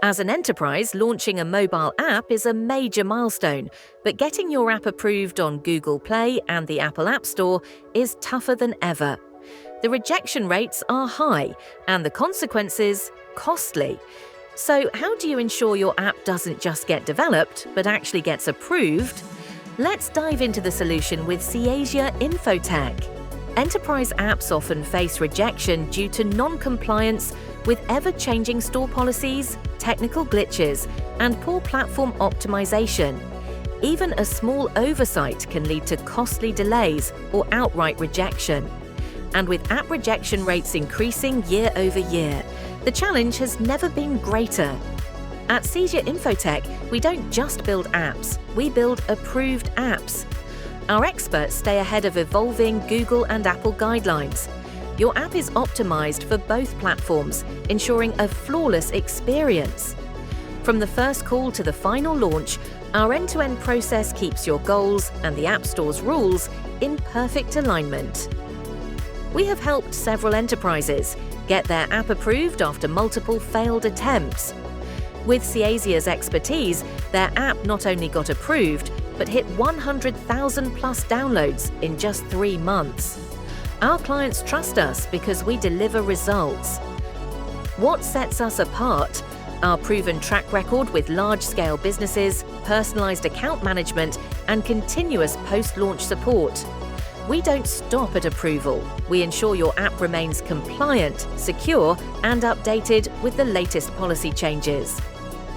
As an enterprise, launching a mobile app is a major milestone, but getting your app approved on Google Play and the Apple App Store is tougher than ever. The rejection rates are high, and the consequences costly. So how do you ensure your app doesn't just get developed, but actually gets approved? Let's dive into the solution with Seasia Infotech. Enterprise apps often face rejection due to non-compliance with ever-changing store policies, technical glitches, and poor platform optimization. Even a small oversight can lead to costly delays or outright rejection. And with app rejection rates increasing year over year, the challenge has never been greater. At Seasia Infotech, we don't just build apps, we build approved apps. Our experts stay ahead of evolving Google and Apple guidelines. Your app is optimized for both platforms, ensuring a flawless experience. From the first call to the final launch, our end-to-end process keeps your goals and the App Store's rules in perfect alignment. We have helped several enterprises get their app approved after multiple failed attempts. With Seasia's expertise, their app not only got approved, but hit 100,000 plus downloads in just 3 months. Our clients trust us because we deliver results. What sets us apart? Our proven track record with large-scale businesses, personalized account management, and continuous post-launch support. We don't stop at approval. We ensure your app remains compliant, secure, and updated with the latest policy changes.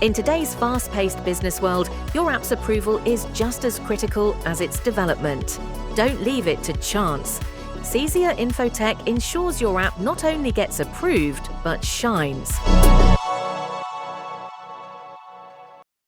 In today's fast-paced business world, your app's approval is just as critical as its development. Don't leave it to chance. Seasia Infotech ensures your app not only gets approved, but shines.